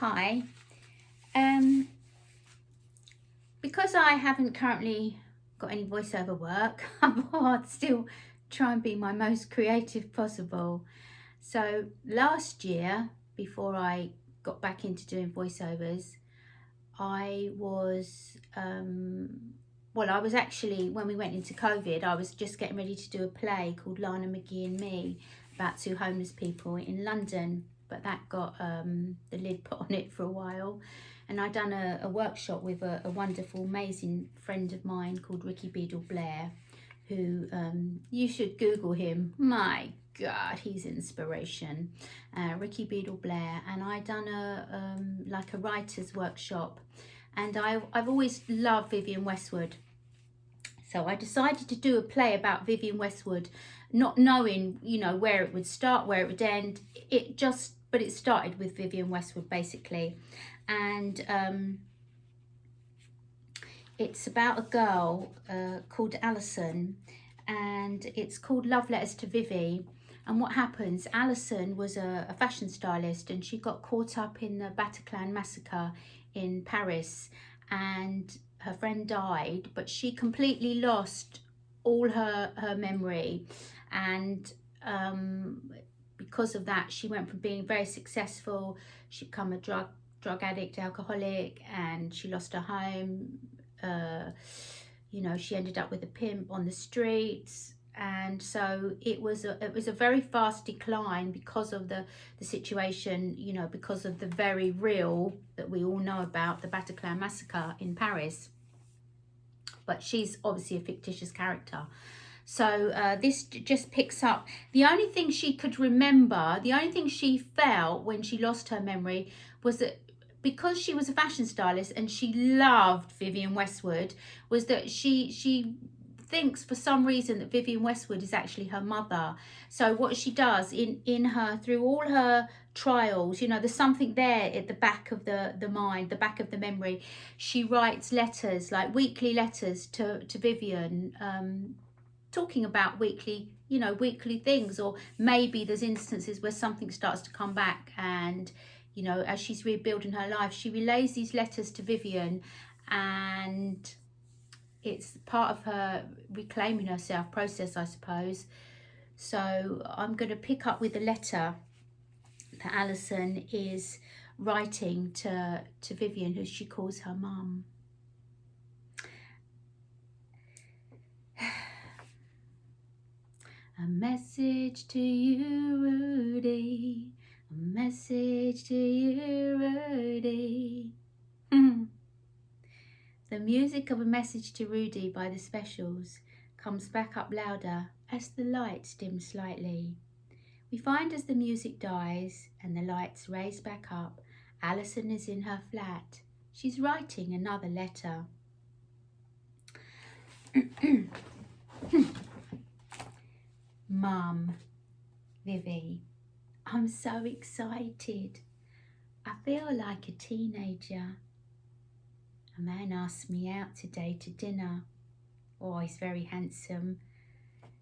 Hi. Because I haven't currently got any voiceover work, I'll still try and be my most creative possible. So last year, before I got back into doing voiceovers, I was, I was actually, when we went into COVID, I was just getting ready to do a play called Lana McGee and Me about two homeless people in London, but that got the lid put on it for a while. And I'd done a workshop with a wonderful, amazing friend of mine called Ricky Beadle Blair, who you should Google him. My God, he's inspiration. Ricky Beadle Blair, and I'd done a writer's workshop, and I've always loved Vivienne Westwood. So I decided to do a play about Vivienne Westwood, not knowing, where it would start, where it would end. But it started with Vivienne Westwood basically, and it's about a girl called Alison, and it's called Love Letters to Vivie. And what happens, Alison was a fashion stylist, and she got caught up in the Bataclan massacre in Paris, and her friend died, but she completely lost all her memory. And because of that, she went from being very successful, she became a drug addict, alcoholic, and she lost her home. She ended up with a pimp on the streets, and so it was a very fast decline because of the situation, because of the very real that we all know about, the Bataclan massacre in Paris. But she's obviously a fictitious character. So this just picks up the only thing she could remember, the only thing she felt when she lost her memory was that, because she was a fashion stylist and she loved Vivienne Westwood, was that she thinks for some reason that Vivienne Westwood is actually her mother. So what she does in her, through all her trials, there's something there at the back of the mind, the back of the memory. She writes letters, like weekly letters to Vivienne, talking about weekly things, or maybe there's instances where something starts to come back, and as she's rebuilding her life, she relays these letters to Vivienne, and it's part of her reclaiming herself process, I suppose. So I'm going to pick up with the letter that Alison is writing to Vivienne, who she calls her mum. A message to you, Rudy. A message to you, Rudy. The music of A Message to Rudy by the Specials comes back up louder as the lights dim slightly. We find as the music dies and the lights raise back up, Alison is in her flat. She's writing another letter. Mum, Vivie, I'm so excited. I feel like a teenager. A man asked me out today to dinner. Oh, he's very handsome.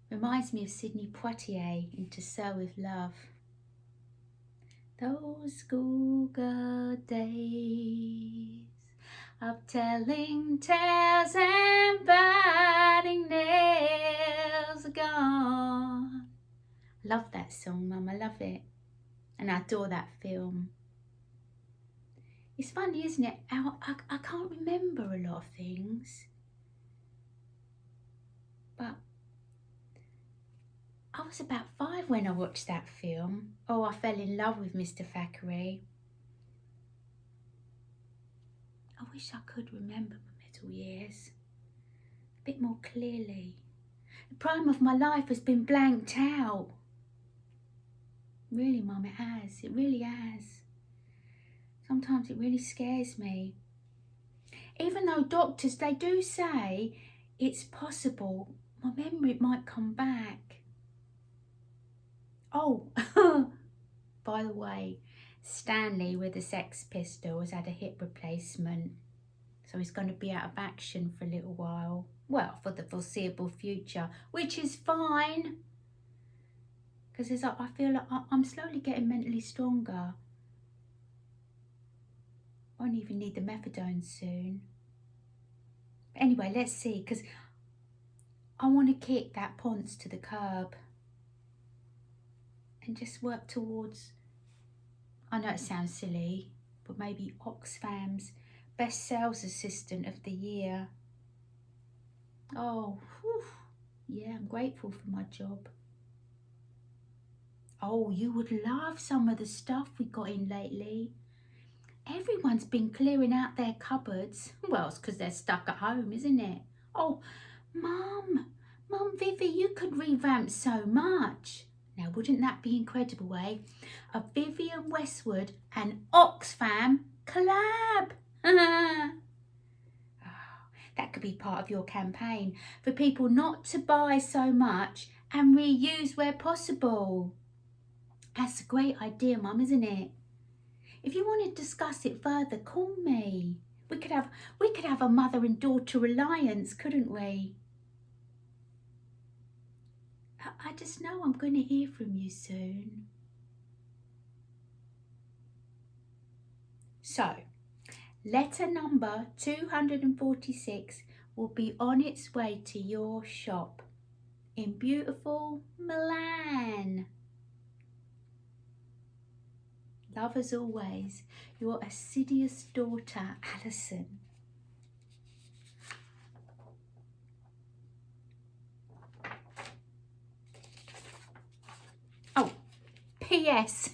Reminds me of Sidney Poitier in To Sew With Love. Those schoolgirl days of telling tales and biting nails are gone. Love that song, Mum, I love it. And I adore that film. It's funny, isn't it? I can't remember a lot of things. But I was about 5 when I watched that film. Oh, I fell in love with Mr. Thackeray. I wish I could remember my middle years a bit more clearly. The prime of my life has been blanked out. Really, Mum, it has. It really has. Sometimes it really scares me. Even though doctors, they do say it's possible my memory might come back. Oh, by the way, Stanley with the Sex Pistols had a hip replacement, so he's going to be out of action for a little while. Well, for the foreseeable future, which is fine, because I feel like I'm slowly getting mentally stronger. Won't even need the methadone soon. But anyway, let's see, because I want to kick that Ponce to the curb and just work towards, I know it sounds silly, but maybe Oxfam's Best Sales Assistant of the Year. Oh, whew. Yeah, I'm grateful for my job. Oh, you would love some of the stuff we got in lately. Everyone's been clearing out their cupboards. Well, it's because they're stuck at home, isn't it? Oh, Mum, Vivie, you could revamp so much. Now, wouldn't that be incredible, eh? A Vivienne Westwood and Oxfam collab. That could be part of your campaign for people not to buy so much and reuse where possible. That's a great idea, Mum, isn't it? If you want to discuss it further, call me. We could have a mother and daughter alliance, couldn't we? I just know I'm going to hear from you soon. So, letter number 246 will be on its way to your shop in beautiful Milan. Love as always, your assiduous daughter, Alison. Oh, P.S.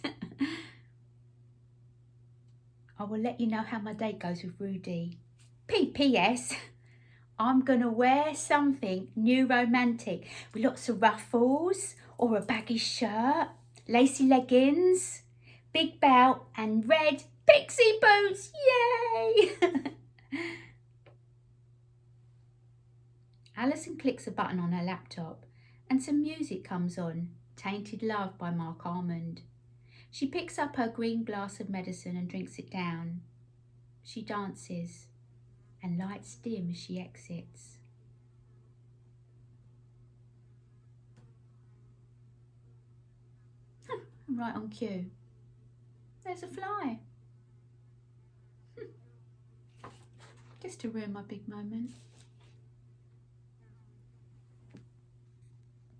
I will let you know how my date goes with Rudy. P.S. I'm going to wear something new romantic with lots of ruffles or a baggy shirt, lacy leggings, big belt and red pixie boots. Yay! Alison clicks a button on her laptop and some music comes on, Tainted Love by Mark Almond. She picks up her green glass of medicine and drinks it down. She dances and lights dim as she exits. Right on cue. There's a fly. Just to ruin my big moment.